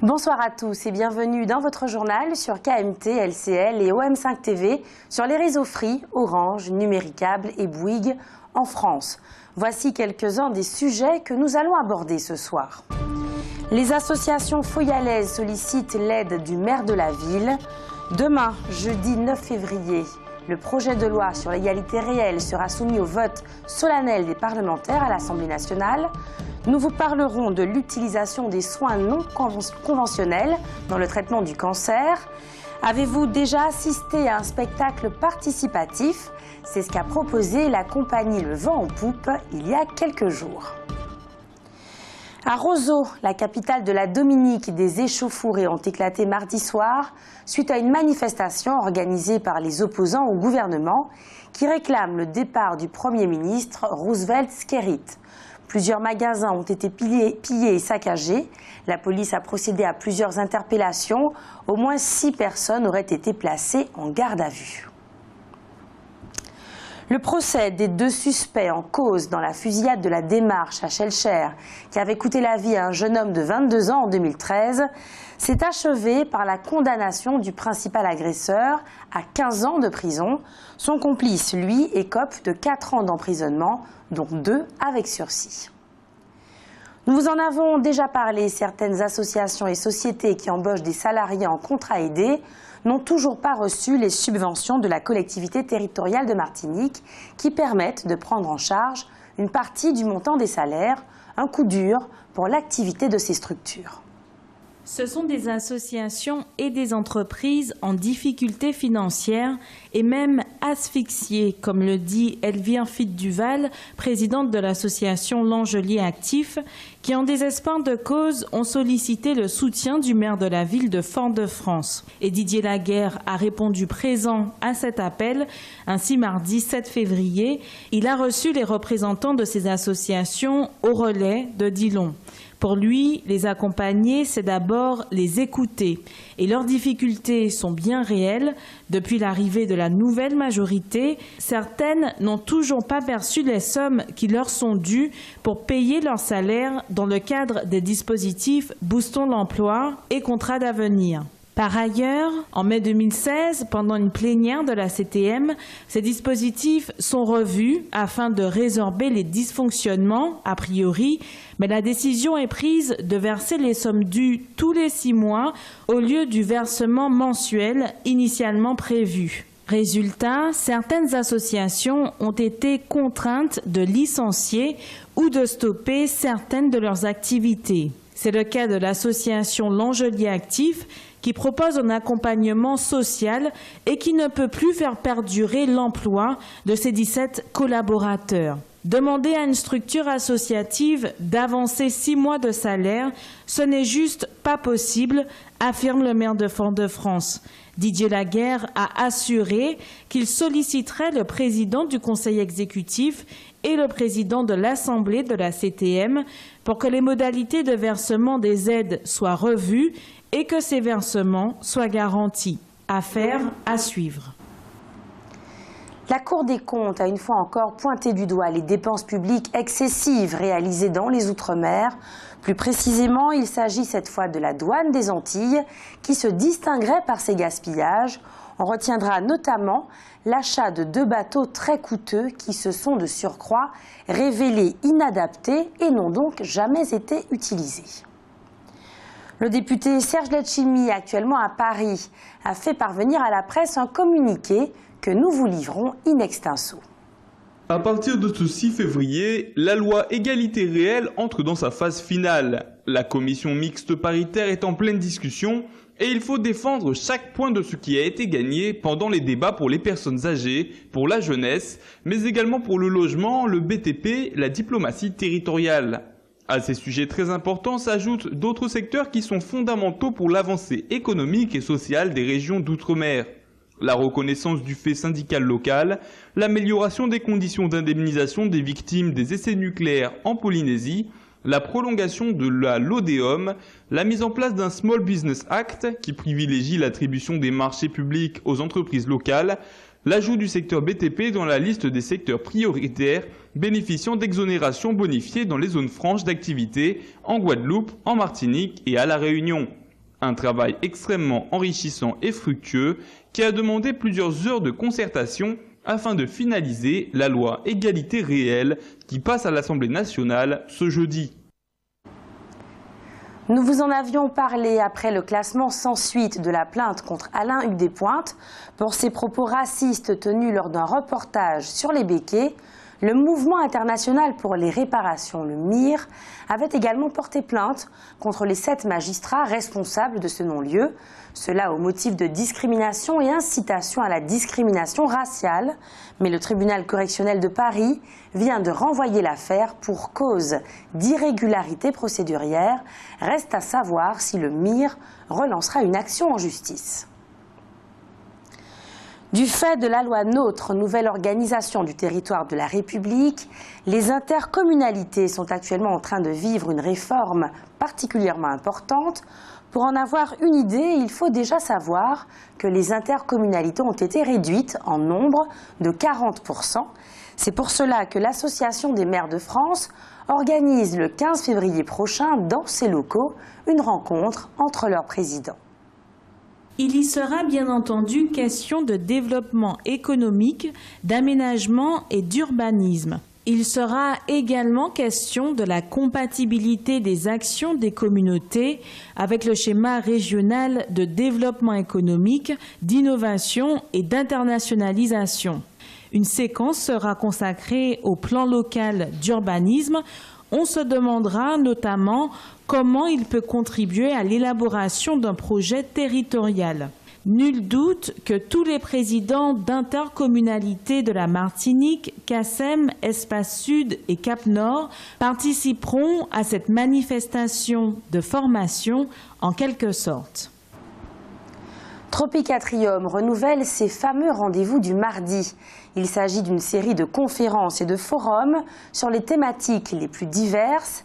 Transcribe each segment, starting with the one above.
Bonsoir à tous et bienvenue dans votre journal sur KMT, LCL et OM5 TV, sur les réseaux Free, Orange, Numéricable et Bouygues en France. Voici quelques-uns des sujets que nous allons aborder ce soir. Les associations foyalaises sollicitent l'aide du maire de la ville. Demain, jeudi 9 février, le projet de loi sur l'égalité réelle sera soumis au vote solennel des parlementaires à l'Assemblée nationale. Nous vous parlerons de l'utilisation des soins non conventionnels dans le traitement du cancer. Avez-vous déjà assisté à un spectacle participatif? C'est ce qu'a proposé la compagnie Le Vent en Poupe il y a quelques jours. À Roseau, la capitale de la Dominique, des échauffourées ont éclaté mardi soir suite à une manifestation organisée par les opposants au gouvernement qui réclament le départ du Premier ministre Roosevelt Skerrit. Plusieurs magasins ont été pillés et saccagés. La police a procédé à plusieurs interpellations. Au moins 6 personnes auraient été placées en garde à vue. Le procès des 2 suspects en cause dans la fusillade de la Démarche à Schœlcher, qui avait coûté la vie à un jeune homme de 22 ans en 2013, s'est achevé par la condamnation du principal agresseur à 15 ans de prison. Son complice, lui, écope de 4 ans d'emprisonnement, dont 2 avec sursis. Nous vous en avons déjà parlé, certaines associations et sociétés qui embauchent des salariés en contrat aidé n'ont toujours pas reçu les subventions de la collectivité territoriale de Martinique qui permettent de prendre en charge une partie du montant des salaires, un coup dur pour l'activité de ces structures. Ce sont des associations et des entreprises en difficulté financière et même asphyxiées, comme le dit Elvire Fitt-Duval, présidente de l'association L'Angelier Actif, qui en désespoir de cause ont sollicité le soutien du maire de la ville de Fort-de-France. Et Didier Laguerre a répondu présent à cet appel. Ainsi, mardi 7 février, il a reçu les représentants de ces associations au relais de Dillon. Pour lui, les accompagner, c'est d'abord les écouter. Et leurs difficultés sont bien réelles. Depuis l'arrivée de la nouvelle majorité, certaines n'ont toujours pas perçu les sommes qui leur sont dues pour payer leur salaire dans le cadre des dispositifs Boostons l'emploi et Contrat d'avenir. Par ailleurs, en mai 2016, pendant une plénière de la CTM, ces dispositifs sont revus afin de résorber les dysfonctionnements, a priori, mais la décision est prise de verser les sommes dues tous les 6 mois au lieu du versement mensuel initialement prévu. Résultat, certaines associations ont été contraintes de licencier ou de stopper certaines de leurs activités. C'est le cas de l'association L'Angelier Actif, qui propose un accompagnement social et qui ne peut plus faire perdurer l'emploi de ses 17 collaborateurs. Demander à une structure associative d'avancer 6 mois de salaire, ce n'est juste pas possible, affirme le maire de Fort-de-France. Didier Laguerre a assuré qu'il solliciterait le président du conseil exécutif et le président de l'Assemblée de la CTM pour que les modalités de versement des aides soient revues et que ces versements soient garantis. Affaire à suivre. La Cour des comptes a une fois encore pointé du doigt les dépenses publiques excessives réalisées dans les Outre-mer. Plus précisément, il s'agit cette fois de la douane des Antilles qui se distinguerait par ses gaspillages. On retiendra notamment l'achat de 2 bateaux très coûteux qui se sont de surcroît révélés inadaptés et n'ont donc jamais été utilisés. Le député Serge Letchimy, actuellement à Paris, a fait parvenir à la presse un communiqué que nous vous livrons in extenso. À partir de ce 6 février, la loi égalité réelle entre dans sa phase finale. La commission mixte paritaire est en pleine discussion et il faut défendre chaque point de ce qui a été gagné pendant les débats pour les personnes âgées, pour la jeunesse, mais également pour le logement, le BTP, la diplomatie territoriale. À ces sujets très importants s'ajoutent d'autres secteurs qui sont fondamentaux pour l'avancée économique et sociale des régions d'outre-mer. La reconnaissance du fait syndical local, l'amélioration des conditions d'indemnisation des victimes des essais nucléaires en Polynésie, la prolongation de la LODEOM, la mise en place d'un Small Business Act qui privilégie l'attribution des marchés publics aux entreprises locales, l'ajout du secteur BTP dans la liste des secteurs prioritaires bénéficiant d'exonérations bonifiées dans les zones franches d'activité en Guadeloupe, en Martinique et à La Réunion. Un travail extrêmement enrichissant et fructueux qui a demandé plusieurs heures de concertation afin de finaliser la loi égalité réelle qui passe à l'Assemblée nationale ce jeudi. Nous vous en avions parlé après le classement sans suite de la plainte contre Alain Hugues Despointes pour ses propos racistes tenus lors d'un reportage sur les béquets. Le mouvement international pour les réparations, le MIR, avait également porté plainte contre les 7 magistrats responsables de ce non-lieu. Cela au motif de discrimination et incitation à la discrimination raciale. Mais le tribunal correctionnel de Paris vient de renvoyer l'affaire pour cause d'irrégularité procédurière. Reste à savoir si le MIR relancera une action en justice. Du fait de la loi NOTRe, nouvelle organisation du territoire de la République, les intercommunalités sont actuellement en train de vivre une réforme particulièrement importante. Pour en avoir une idée, il faut déjà savoir que les intercommunalités ont été réduites en nombre de 40%. C'est pour cela que l'Association des maires de France organise le 15 février prochain dans ses locaux une rencontre entre leurs présidents. Il y sera bien entendu question de développement économique, d'aménagement et d'urbanisme. Il sera également question de la compatibilité des actions des communautés avec le schéma régional de développement économique, d'innovation et d'internationalisation. Une séquence sera consacrée au plan local d'urbanisme. On se demandera notamment comment il peut contribuer à l'élaboration d'un projet territorial. Nul doute que tous les présidents d'intercommunalités de la Martinique, Cassem, Espace Sud et Cap-Nord participeront à cette manifestation de formation en quelque sorte. Tropicatrium renouvelle ses fameux rendez-vous du mardi. Il s'agit d'une série de conférences et de forums sur les thématiques les plus diverses.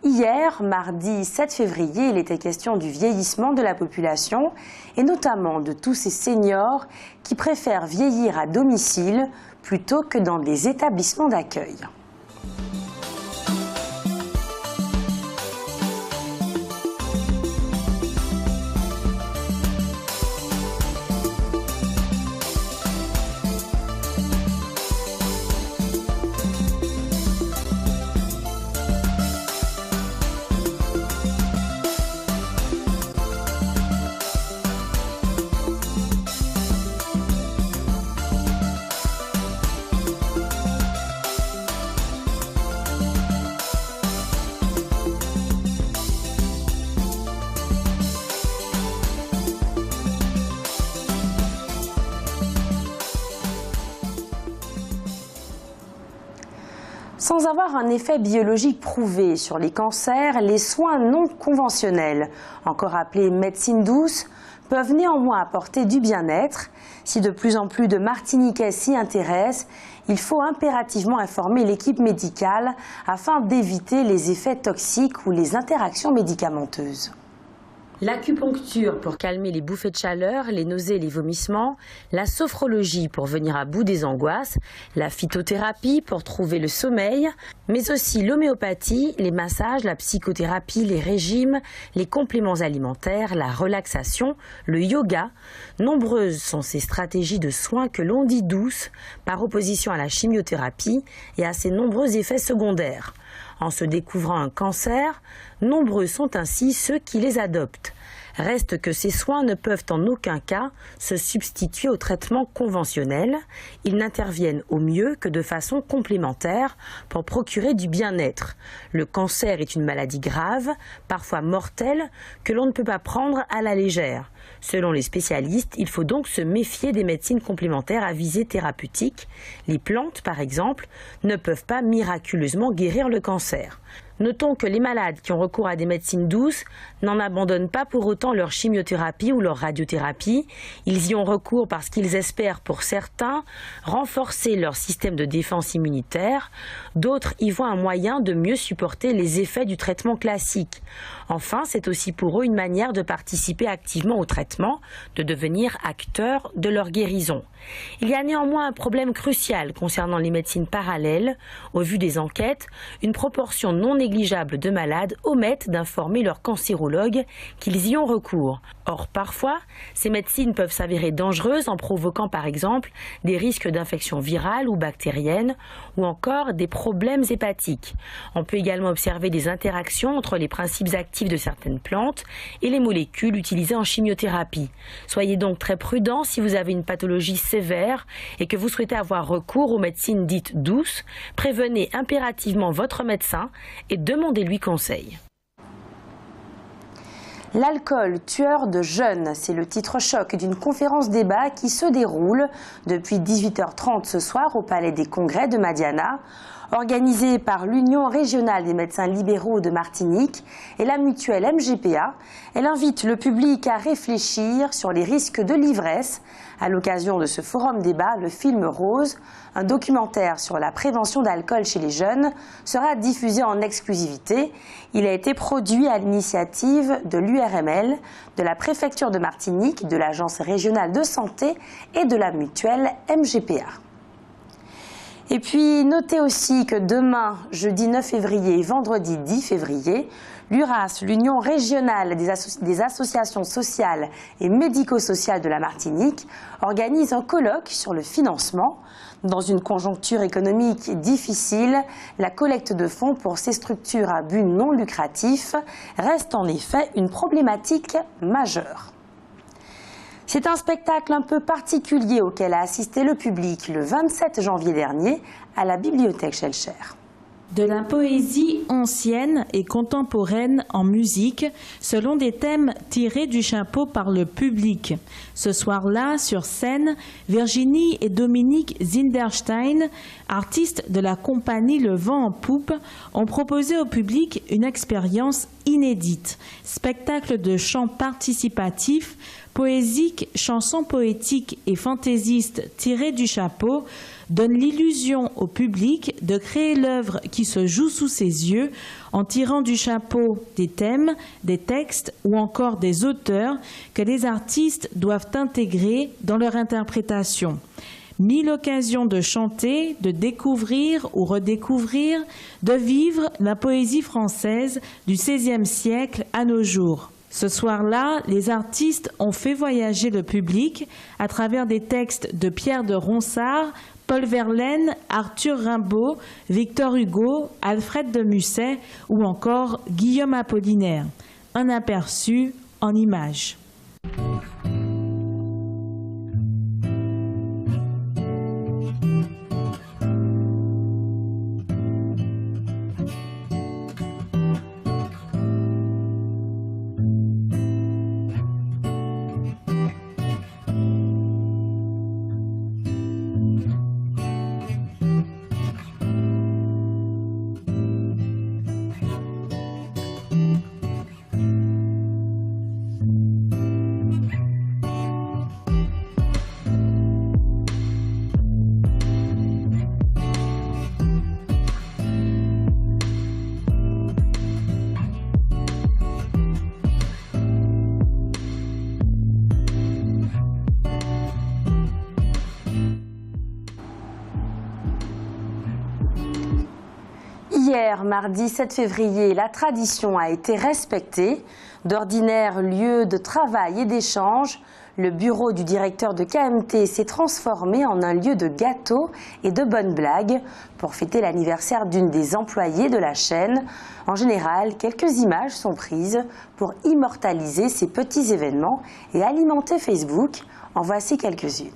Hier, mardi 7 février, il était question du vieillissement de la population et notamment de tous ces seniors qui préfèrent vieillir à domicile plutôt que dans des établissements d'accueil. Sans avoir un effet biologique prouvé sur les cancers, les soins non conventionnels, encore appelés médecine douce, peuvent néanmoins apporter du bien-être. Si de plus en plus de Martiniquais s'y intéressent, il faut impérativement informer l'équipe médicale afin d'éviter les effets toxiques ou les interactions médicamenteuses. L'acupuncture pour calmer les bouffées de chaleur, les nausées et les vomissements, la sophrologie pour venir à bout des angoisses, la phytothérapie pour trouver le sommeil, mais aussi l'homéopathie, les massages, la psychothérapie, les régimes, les compléments alimentaires, la relaxation, le yoga. Nombreuses sont ces stratégies de soins que l'on dit douces par opposition à la chimiothérapie et à ses nombreux effets secondaires. En se découvrant un cancer, nombreux sont ainsi ceux qui les adoptent. Reste que ces soins ne peuvent en aucun cas se substituer au traitement conventionnel. Ils n'interviennent au mieux que de façon complémentaire pour procurer du bien-être. Le cancer est une maladie grave, parfois mortelle, que l'on ne peut pas prendre à la légère. Selon les spécialistes, il faut donc se méfier des médecines complémentaires à visée thérapeutique. Les plantes, par exemple, ne peuvent pas miraculeusement guérir le cancer. Notons que les malades qui ont recours à des médecines douces n'en abandonnent pas pour autant leur chimiothérapie ou leur radiothérapie. Ils y ont recours parce qu'ils espèrent, pour certains, renforcer leur système de défense immunitaire. D'autres y voient un moyen de mieux supporter les effets du traitement classique. Enfin, c'est aussi pour eux une manière de participer activement au traitement, de devenir acteurs de leur guérison. Il y a néanmoins un problème crucial concernant les médecines parallèles. Au vu des enquêtes, une proportion non négligeable de malades omettent d'informer leur cancérologue qu'ils y ont recours. Or, parfois, ces médecines peuvent s'avérer dangereuses en provoquant par exemple des risques d'infection virale ou bactérienne ou encore des problèmes hépatiques. On peut également observer des interactions entre les principes actifs de certaines plantes et les molécules utilisées en chimiothérapie. Soyez donc très prudents si vous avez une pathologie sévère et que vous souhaitez avoir recours aux médecines dites douces. Prévenez impérativement votre médecin et demandez-lui conseil. L'alcool tueur de jeunes, c'est le titre choc d'une conférence débat qui se déroule depuis 18h30 ce soir au Palais des Congrès de Madiana, organisée par l'Union régionale des médecins libéraux de Martinique et la mutuelle MGPA. Elle invite le public à réfléchir sur les risques de l'ivresse. À l'occasion de ce forum débat, le film Rose, un documentaire sur la prévention d'alcool chez les jeunes, sera diffusé en exclusivité. Il a été produit à l'initiative de l'URML, de la préfecture de Martinique, de l'Agence régionale de santé et de la mutuelle MGPA. Et puis, notez aussi que demain, jeudi 9 février et vendredi 10 février, l'URAS, l'Union régionale des associations sociales et médico-sociales de la Martinique, organise un colloque sur le financement. Dans une conjoncture économique difficile, la collecte de fonds pour ces structures à but non lucratif reste en effet une problématique majeure. C'est un spectacle un peu particulier auquel a assisté le public le 27 janvier dernier à la bibliothèque Schellcher. De la poésie ancienne et contemporaine en musique, selon des thèmes tirés du chapeau par le public. Ce soir-là, sur scène, Virginie et Dominique Zinderstein, artistes de la compagnie Le Vent en Poupe, ont proposé au public une expérience inédite. Spectacle de chant participatif, poésique, chansons poétiques et fantaisistes tirées du chapeau, donne l'illusion au public de créer l'œuvre qui se joue sous ses yeux en tirant du chapeau des thèmes, des textes ou encore des auteurs que les artistes doivent intégrer dans leur interprétation. 1000 occasions de chanter, de découvrir ou redécouvrir, de vivre la poésie française du XVIe siècle à nos jours. Ce soir-là, les artistes ont fait voyager le public à travers des textes de Pierre de Ronsard, Paul Verlaine, Arthur Rimbaud, Victor Hugo, Alfred de Musset ou encore Guillaume Apollinaire. Un aperçu en images. Hier, mardi 7 février, la tradition a été respectée. D'ordinaire lieu de travail et d'échange, le bureau du directeur de KMT s'est transformé en un lieu de gâteaux et de bonnes blagues pour fêter l'anniversaire d'une des employées de la chaîne. En général, quelques images sont prises pour immortaliser ces petits événements et alimenter Facebook. En voici quelques-unes.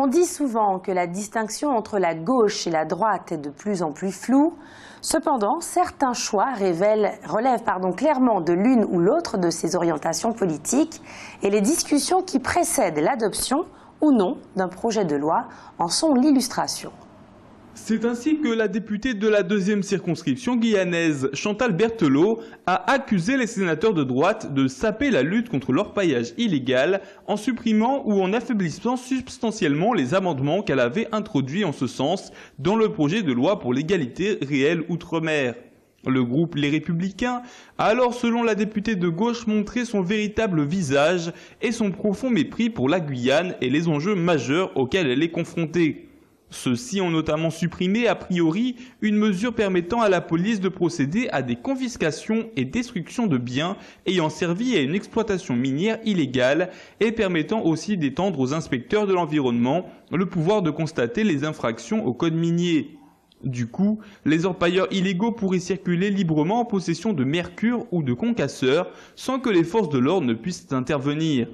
On dit souvent que la distinction entre la gauche et la droite est de plus en plus floue. Cependant, certains choix relèvent clairement de l'une ou l'autre de ces orientations politiques et les discussions qui précèdent l'adoption ou non d'un projet de loi en sont l'illustration. C'est ainsi que la députée de la 2e circonscription guyanaise, Chantal Berthelot, a accusé les sénateurs de droite de saper la lutte contre l'orpaillage illégal en supprimant ou en affaiblissant substantiellement les amendements qu'elle avait introduits en ce sens dans le projet de loi pour l'égalité réelle outre-mer. Le groupe Les Républicains a alors, selon la députée de gauche, montré son véritable visage et son profond mépris pour la Guyane et les enjeux majeurs auxquels elle est confrontée. Ceux-ci ont notamment supprimé, a priori, une mesure permettant à la police de procéder à des confiscations et destructions de biens ayant servi à une exploitation minière illégale et permettant aussi d'étendre aux inspecteurs de l'environnement le pouvoir de constater les infractions au code minier. Du coup, les orpailleurs illégaux pourraient circuler librement en possession de mercure ou de concasseurs sans que les forces de l'ordre ne puissent intervenir.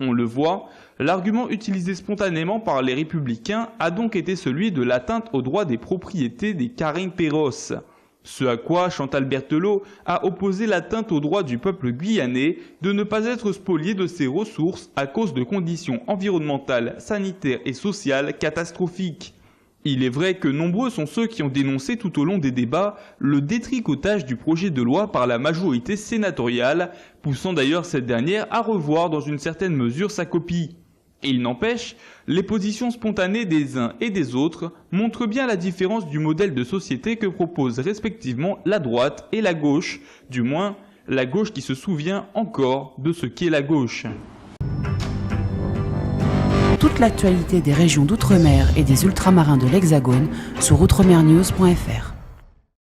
On le voit, l'argument utilisé spontanément par les Républicains a donc été celui de l'atteinte aux droits des propriétés des Caring-Péros. Ce à quoi Chantal Berthelot a opposé l'atteinte aux droits du peuple guyanais de ne pas être spolié de ses ressources à cause de conditions environnementales, sanitaires et sociales catastrophiques. Il est vrai que nombreux sont ceux qui ont dénoncé tout au long des débats le détricotage du projet de loi par la majorité sénatoriale, poussant d'ailleurs cette dernière à revoir dans une certaine mesure sa copie. Et il n'empêche, les positions spontanées des uns et des autres montrent bien la différence du modèle de société que proposent respectivement la droite et la gauche, du moins la gauche qui se souvient encore de ce qu'est la gauche. Toute l'actualité des régions d'outre-mer et des ultramarins de l'Hexagone sur outremernews.fr.